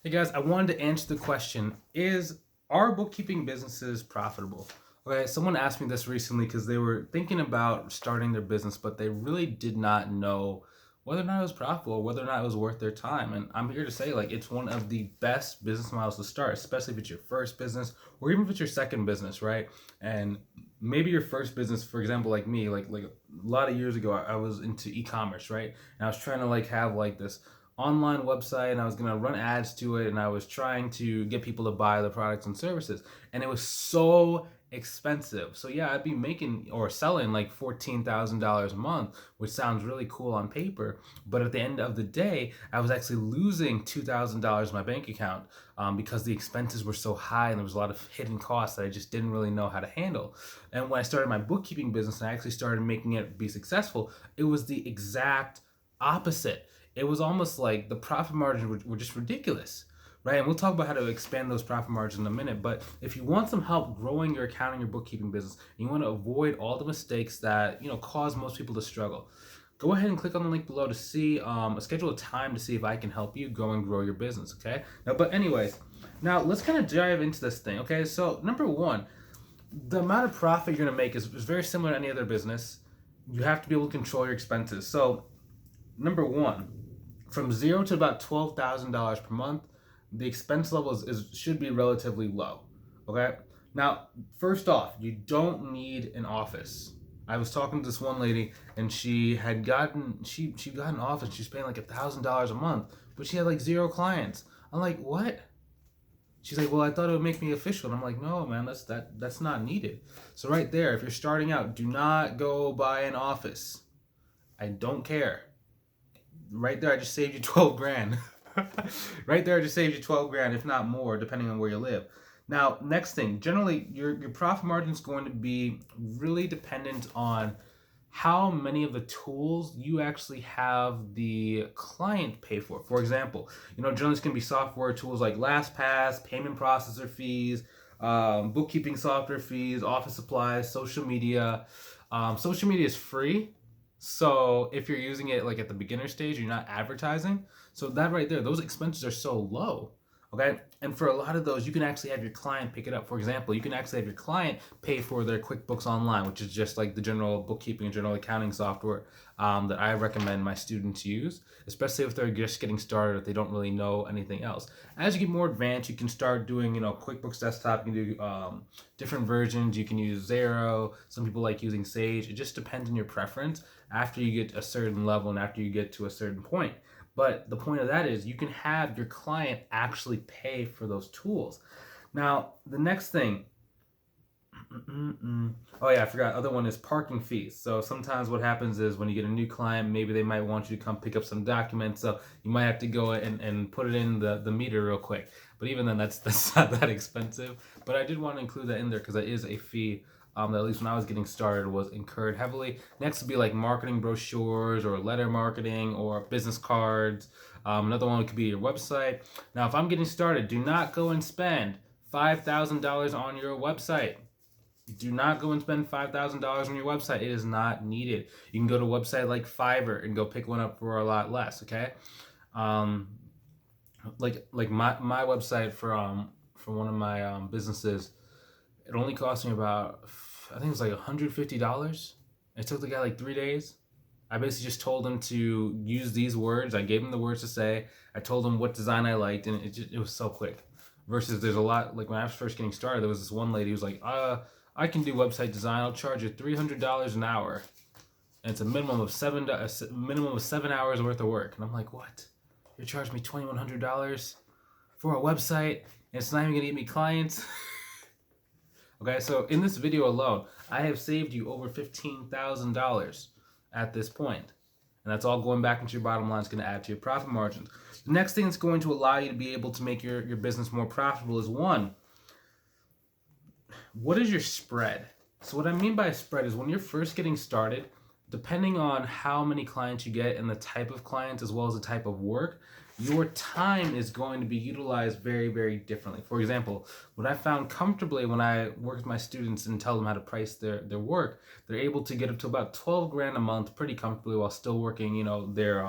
Hey guys, I wanted to answer the question, are bookkeeping businesses profitable? Okay, someone asked me this recently because they were thinking about starting their business, but they really did not know whether or not it was profitable or whether or not it was worth their time. And I'm here to say, like, it's one of the best business models to start, especially if it's your first business or even if it's your second business, right? And maybe your first business, for example, like me, like a lot of years ago, I was into e-commerce, right? And I was trying to have like this online website, and I was going to run ads to it, and I was trying to get people to buy the products and services, and it was so expensive. So yeah, I'd be making or selling like $14,000 a month, which sounds really cool on paper, but at the end of the day I was actually losing $2,000 in my bank account, because the expenses were so high and there was a lot of hidden costs that I just didn't really know how to handle. And when I started my bookkeeping business and I actually started making it be successful, it was the exact opposite. It was almost like the profit margins were just ridiculous, right? And we'll talk about how to expand those profit margins in a minute. But if you want some help growing your accounting or bookkeeping business, and you want to avoid all the mistakes that cause most people to struggle, go ahead and click on the link below to see schedule a time to see if I can help you go and grow your business. Okay. Now, but anyways, now let's kind of dive into this thing. Okay. So number one, the amount of profit you're gonna make is very similar to any other business. You have to be able to control your expenses. So number one, from zero to about $12,000 per month, the expense level should be relatively low. Okay. Now, first off, you don't need an office. I was talking to this one lady, and she got an office. She's paying like $1,000 a month, but she had like zero clients. I'm like, what? She's like, well, I thought it would make me official. And I'm like, no, man, that's not needed. So right there, if you're starting out, do not go buy an office. I don't care. Right there, I just saved you 12 grand. Right there, I just saved you 12 grand, if not more, depending on where you live. Now, next thing, generally, your profit margin is going to be really dependent on how many of the tools you actually have the client pay for. For example, generally it's going to be software tools like LastPass, payment processor fees, bookkeeping software fees, office supplies, social media. Social media is free, so if you're using it like at the beginner stage, you're not advertising. So that right there, those expenses are so low. Okay. And for a lot of those, you can actually have your client pick it up. For example, you can actually have your client pay for their QuickBooks Online, which is just like the general bookkeeping and general accounting software that I recommend my students use, especially if they're just getting started, if they don't really know anything else. As you get more advanced, you can start doing, QuickBooks Desktop. You can do different versions. You can use Xero. Some people like using Sage. It just depends on your preference after you get a certain level and after you get to a certain point. But the point of that is you can have your client actually pay for those tools. Now, the next thing, oh yeah, I forgot. Other one is parking fees. So sometimes what happens is when you get a new client, maybe they might want you to come pick up some documents. So you might have to go and put it in the meter real quick. But even then, that's not that expensive. But I did want to include that in there because that is a fee that at least when I was getting started was incurred heavily. Next would be like marketing brochures or letter marketing or business cards. Another one could be your website. Now, if I'm getting started, do not go and spend $5,000 on your website. Do not go and spend $5,000 on your website. It is not needed. You can go to a website like Fiverr and go pick one up for a lot less. Okay, like my website for one of my businesses, it only cost me about, I think it was like $150. It took the guy like 3 days. I basically just told him to use these words. I gave him the words to say. I told him what design I liked, and it was so quick. Versus there's a lot, like when I was first getting started, there was this one lady who was like, I can do website design. I'll charge you $300 an hour, and it's a minimum of 7 hours worth of work. And I'm like, what? You're charging me $2,100 for a website, and it's not even gonna get me clients. Okay, so in this video alone, I have saved you over $15,000 at this point. And that's all going back into your bottom line. It's going to add to your profit margins. The next thing that's going to allow you to be able to make your business more profitable is, one, what is your spread? So what I mean by a spread is when you're first getting started, depending on how many clients you get and the type of clients as well as the type of work, your time is going to be utilized very, very differently. For example, what I found comfortably when I work with my students and tell them how to price their work, they're able to get up to about 12 grand a month pretty comfortably while still working, their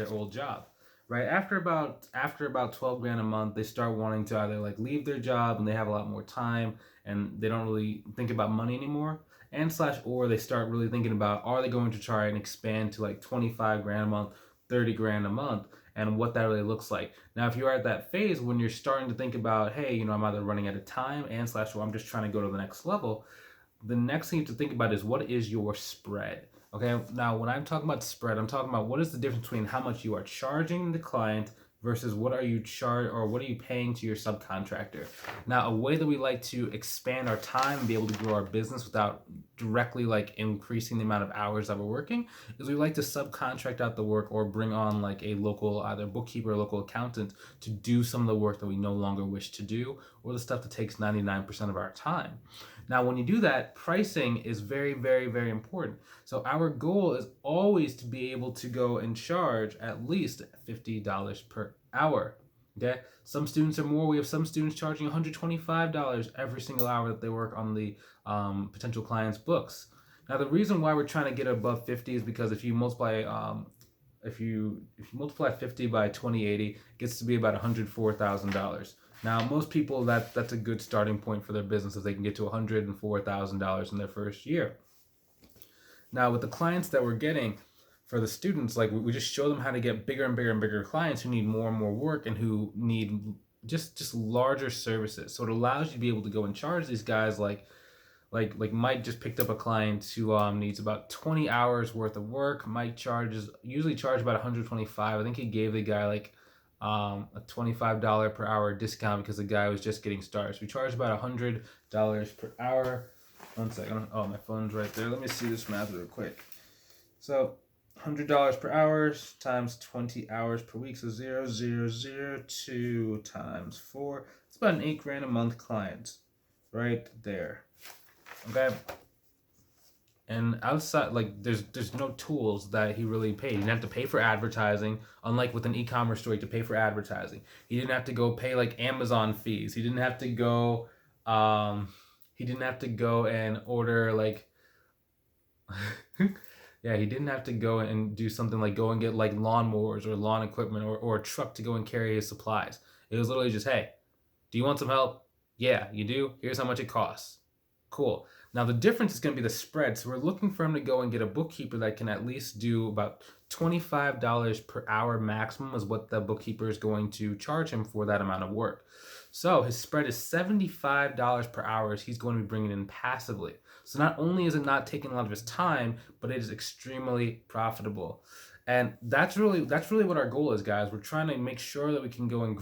old job. right? After about 12 grand a month, they start wanting to either like leave their job and they have a lot more time and they don't really think about money anymore. And slash or they start really thinking about, are they going to try and expand to like 25 grand a month, 30 grand a month, and what that really looks like. Now, if you're at that phase when you're starting to think about, hey, I'm either running out of time and slash or I'm just trying to go to the next level, the next thing you have to think about is, what is your spread? Okay, now when I'm talking about spread, I'm talking about what is the difference between how much you are charging the client versus what are you paying to your subcontractor. Now, a way that we like to expand our time and be able to grow our business without directly like increasing the amount of hours that we're working is we like to subcontract out the work or bring on like a local either bookkeeper or local accountant to do some of the work that we no longer wish to do, or the stuff that takes 99% of our time. Now, when you do that, pricing is very, very, very important. So our goal is always to be able to go and charge at least $50 per hour. Okay. Some students are more. We have some students charging $125 every single hour that they work on the potential client's books. Now, the reason why we're trying to get above 50 is because if you multiply 50 by 2080, it gets to be about $104,000. Now, most people, that's a good starting point for their business if they can get to $104,000 in their first year. Now, with the clients that we're getting for the students, like we just show them how to get bigger and bigger and bigger clients who need more and more work and who need just larger services. So it allows you to be able to go and charge these guys like Mike just picked up a client who needs about 20 hours worth of work. Mike usually charge about 125. I think he gave the guy like a $25 per hour discount because the guy was just getting started. So we charge about $100 per hour. One second. Oh, my phone's right there. Let me see this math real quick. So $100 per hour times 20 hours per week. So 0.0002 times 4. It's about an $8,000 a month client right there. Okay. And outside, like, there's no tools that he really paid. He didn't have to pay for advertising, unlike with an e-commerce store, you have to pay for advertising. He didn't have to go pay like Amazon fees. He didn't have to go and order like yeah, he didn't have to go and do something like go and get like lawnmowers or lawn equipment or a truck to go and carry his supplies. It was literally just, hey, do you want some help? Yeah, you do. Here's how much it costs. Cool. Now the difference is going to be the spread. So we're looking for him to go and get a bookkeeper that can at least do about $25 per hour maximum is what the bookkeeper is going to charge him for that amount of work. So his spread is $75 per hour as he's going to be bringing in passively. So not only is it not taking a lot of his time, but it is extremely profitable. And that's really what our goal is, guys. We're trying to make sure that we can go and